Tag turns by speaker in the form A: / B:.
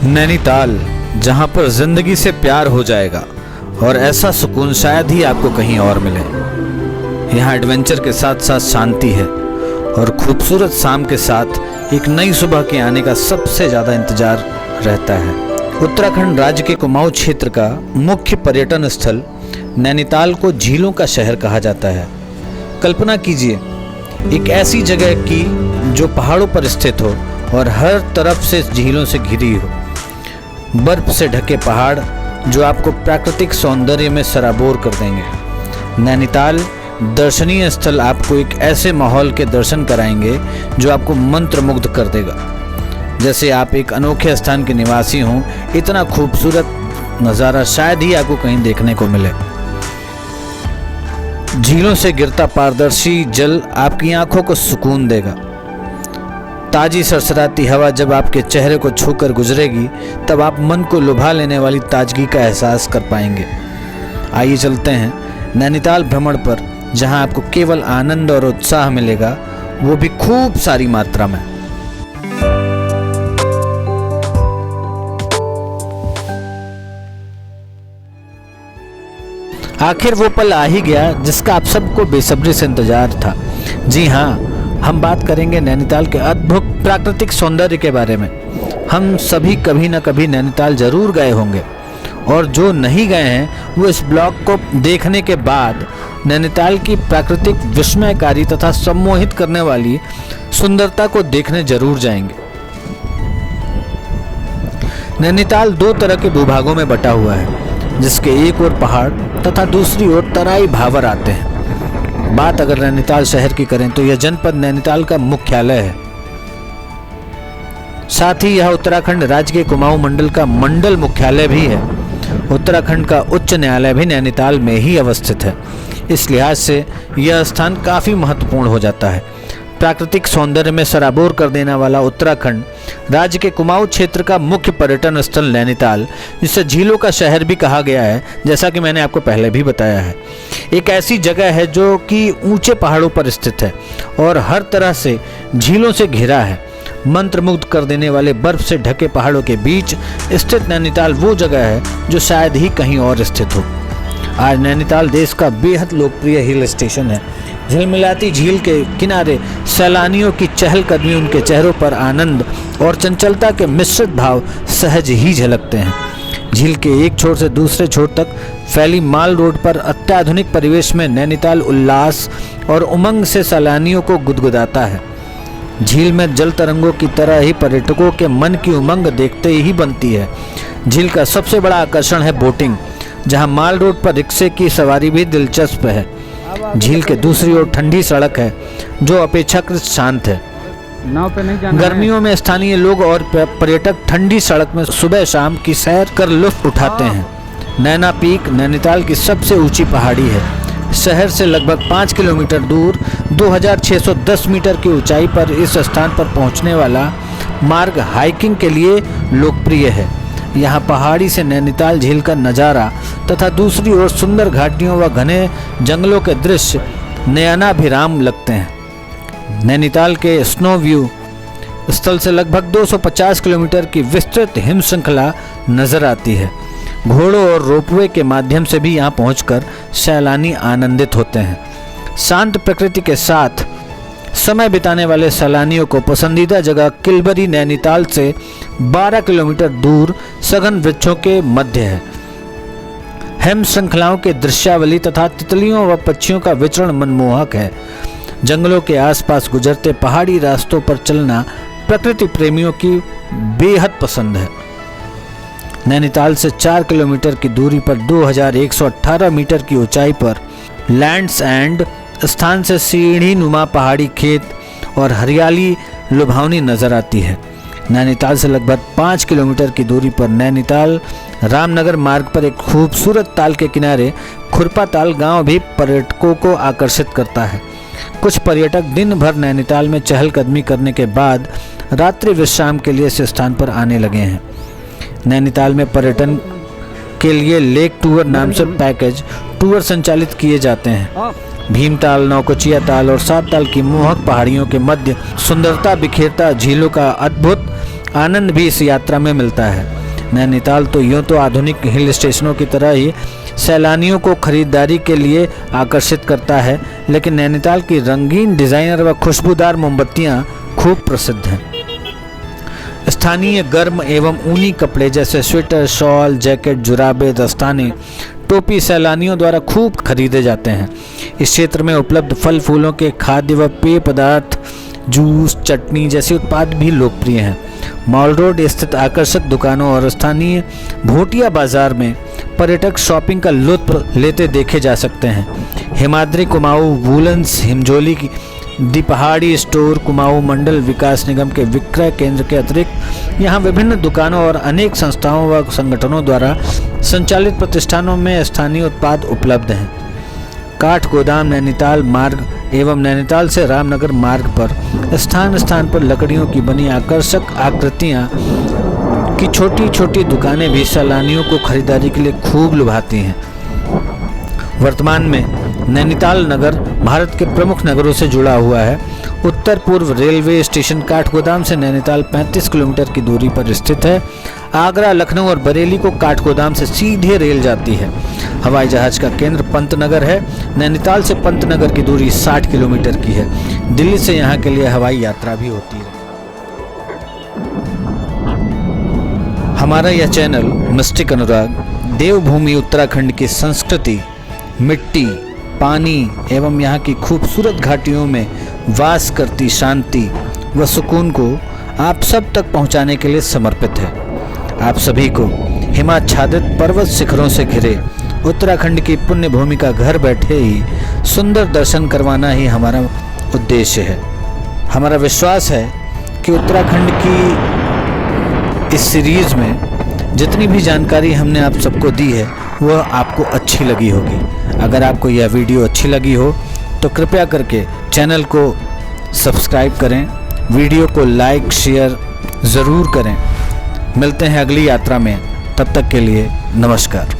A: नैनीताल, जहां पर जिंदगी से प्यार हो जाएगा और ऐसा सुकून शायद ही आपको कहीं और मिले। यहाँ एडवेंचर के साथ साथ शांति है और खूबसूरत शाम के साथ एक नई सुबह के आने का सबसे ज़्यादा इंतजार रहता है। उत्तराखंड राज्य के कुमाऊं क्षेत्र का मुख्य पर्यटन स्थल नैनीताल को झीलों का शहर कहा जाता है। कल्पना कीजिए एक ऐसी जगह की जो पहाड़ों पर स्थित हो और हर तरफ से झीलों से घिरी हो। बर्फ से ढके पहाड़ जो आपको प्राकृतिक सौंदर्य में सराबोर कर देंगे। नैनीताल दर्शनीय स्थल आपको एक ऐसे माहौल के दर्शन कराएंगे जो आपको मंत्रमुग्ध कर देगा, जैसे आप एक अनोखे स्थान के निवासी हों। इतना खूबसूरत नज़ारा शायद ही आपको कहीं देखने को मिले। झीलों से गिरता पारदर्शी जल आपकी आंखों को सुकून देगा। ताजी सरसराती हवा जब आपके चेहरे को छूकर गुजरेगी तब आप मन को लुभा लेने वाली ताजगी का एहसास कर पाएंगे। आइए चलते हैं नैनीताल भ्रमण पर, जहां आपको केवल आनंद और उत्साह मिलेगा, वो भी खूब सारी मात्रा में। आखिर वो पल आ ही गया जिसका आप सबको बेसब्री से इंतजार था। जी हाँ, हम बात करेंगे नैनीताल के अद्भुत प्राकृतिक सौंदर्य के बारे में। हम सभी कभी न कभी नैनीताल जरूर गए होंगे और जो नहीं गए हैं वो इस ब्लॉग को देखने के बाद नैनीताल की प्राकृतिक विस्मयकारी तथा सम्मोहित करने वाली सुंदरता को देखने जरूर जाएंगे। नैनीताल दो तरह के भूभागों में बटा हुआ है, जिसके एक ओर पहाड़ तथा दूसरी ओर तराई भावर आते हैं। बात अगर नैनीताल शहर की करें तो यह जनपद नैनीताल का मुख्यालय है। साथ ही यह उत्तराखंड राज्य के कुमाऊं मंडल का मंडल मुख्यालय भी है। उत्तराखंड का उच्च न्यायालय भी नैनीताल में ही अवस्थित है। इस लिहाज से यह स्थान काफी महत्वपूर्ण हो जाता है। प्राकृतिक सौंदर्य में सराबोर कर देने वाला उत्तराखंड राज्य के कुमाऊं क्षेत्र का मुख्य पर्यटन स्थल नैनीताल, जिसे झीलों का शहर भी कहा गया है, जैसा कि मैंने आपको पहले भी बताया है, एक ऐसी जगह है जो कि ऊंचे पहाड़ों पर स्थित है और हर तरह से झीलों से घिरा है। मंत्रमुग्ध कर देने वाले बर्फ से ढके पहाड़ों के बीच स्थित नैनीताल वो जगह है जो शायद ही कहीं और स्थित हो। आज नैनीताल देश का बेहद लोकप्रिय हिल स्टेशन है। झिलमिलाती झील के किनारे सैलानियों की चहलकदमी, उनके चेहरों पर आनंद और चंचलता के मिश्रित भाव सहज ही झलकते हैं। झील के एक छोर से दूसरे छोर तक फैली माल रोड पर अत्याधुनिक परिवेश में नैनीताल उल्लास और उमंग से सैलानियों को गुदगुदाता है। झील में जल तरंगों की तरह ही पर्यटकों के मन की उमंग देखते ही बनती है। झील का सबसे बड़ा आकर्षण है बोटिंग, जहां माल रोड पर रिक्शे की सवारी भी दिलचस्प है। झील के दूसरी ओर ठंडी सड़क है जो अपेक्षाकृत शांत है। गर्मियों में स्थानीय लोग और पर्यटक ठंडी सड़क में सुबह शाम की सैर कर लुत्फ उठाते हैं। नैना पीक नैनीताल की सबसे ऊंची पहाड़ी है। शहर से लगभग 5 किलोमीटर दूर 2610 मीटर की ऊंचाई पर इस स्थान पर पहुंचने वाला मार्ग हाइकिंग के लिए लोकप्रिय है। यहाँ पहाड़ी से नैनीताल झील का नज़ारा तथा दूसरी ओर सुंदर घाटियों व घने जंगलों के दृश्य नयनाभिराम लगते हैं। नैनीताल के स्नो व्यू स्थल से लगभग 250 किलोमीटर की विस्तृत हिम श्रृंखला नजर आती है। घोड़ों और रोपवे के माध्यम से भी यहाँ पहुंचकर सैलानी आनंदित होते हैं। शांत प्रकृति के साथ समय बिताने वाले सैलानियों को पसंदीदा जगह किलबरी नैनीताल से 12 किलोमीटर दूर सघन वृक्षों के मध्य है। हिम श्रृंखलाओं के दृश्यावली तथा तितलियों व पक्षियों का विचरण मनमोहक है। जंगलों के आसपास गुजरते पहाड़ी रास्तों पर चलना प्रकृति प्रेमियों की बेहद पसंद है। नैनीताल से 4 किलोमीटर की दूरी पर 2118 मीटर की ऊंचाई पर लैंड्स एंड स्थान से सीढ़ी नुमा पहाड़ी खेत और हरियाली लुभावनी नजर आती है। नैनीताल से लगभग 5 किलोमीटर की दूरी पर नैनीताल रामनगर मार्ग पर एक खूबसूरत ताल के किनारे खुरपा ताल गांव भी पर्यटकों को आकर्षित करता है। कुछ पर्यटक दिन भर नैनीताल में चहलकदमी करने के बाद रात्रि विश्राम के लिए इस स्थान पर आने लगे हैं। नैनीताल में पर्यटन के लिए लेक टूर नाम से पैकेज टूर संचालित किए जाते हैं। भीमताल, नौकुचिया ताल और सात ताल की मोहक पहाड़ियों के मध्य सुंदरता बिखेरता झीलों का अद्भुत आनंद भी इस यात्रा में मिलता है। नैनीताल तो यूँ तो आधुनिक हिल स्टेशनों की तरह ही सैलानियों को खरीदारी के लिए आकर्षित करता है, लेकिन नैनीताल की रंगीन डिज़ाइनर व खुशबूदार मोमबत्तियाँ खूब प्रसिद्ध हैं। स्थानीय गर्म एवं ऊनी कपड़े जैसे स्वेटर, शॉल, जैकेट, जुराबे, दस्ताने, टोपी सैलानियों द्वारा खूब खरीदे जाते हैं। इस क्षेत्र में उपलब्ध फल फूलों के खाद्य व पेय पदार्थ, जूस, चटनी जैसे उत्पाद भी लोकप्रिय हैं। मॉल रोड स्थित आकर्षक दुकानों और स्थानीय भोटिया बाजार में पर्यटक शॉपिंग का लुत्फ लेते देखे जा सकते हैं। हिमाद्री कुमाऊं वूलन्स हिमजोली की दी पहाड़ी स्टोर कुमाऊं मंडल विकास निगम के विक्रय केंद्र के अतिरिक्त यहाँ विभिन्न दुकानों और अनेक संस्थाओं व संगठनों द्वारा संचालित प्रतिष्ठानों में स्थानीय उत्पाद उपलब्ध हैं। काठगोदाम नैनीताल मार्ग एवं नैनीताल से रामनगर मार्ग पर स्थान स्थान पर लकड़ियों की बनी आकर्षक आकृतियाँ की छोटी छोटी दुकानें भी सैलानियों को खरीदारी के लिए खूब लुभाती हैं। वर्तमान में नैनीताल नगर भारत के प्रमुख नगरों से जुड़ा हुआ है। उत्तर पूर्व रेलवे स्टेशन काठगोदाम से नैनीताल 35 किलोमीटर की दूरी पर स्थित है। आगरा, लखनऊ और बरेली को काठगोदाम से सीधे रेल जाती है। हवाई जहाज का केंद्र पंतनगर है। नैनीताल से पंतनगर की दूरी 60 किलोमीटर की है। दिल्ली से यहाँ के लिए हवाई यात्रा भी होती है। हमारा यह चैनल मिस्टिक अनुराग देवभूमि उत्तराखंड की संस्कृति, मिट्टी, पानी एवं यहाँ की खूबसूरत घाटियों में वास करती शांति व सुकून को आप सब तक पहुँचाने के लिए समर्पित है। आप सभी को हिमाच्छादित पर्वत शिखरों से घिरे उत्तराखंड की पुण्य भूमि का घर बैठे ही सुंदर दर्शन करवाना ही हमारा उद्देश्य है। हमारा विश्वास है कि उत्तराखंड की इस सीरीज में जितनी भी जानकारी हमने आप सबको दी है वह आपको अच्छी लगी होगी। अगर आपको यह वीडियो अच्छी लगी हो तो कृपया करके चैनल को सब्सक्राइब करें, वीडियो को लाइक शेयर ज़रूर करें। मिलते हैं अगली यात्रा में, तब तक के लिए नमस्कार।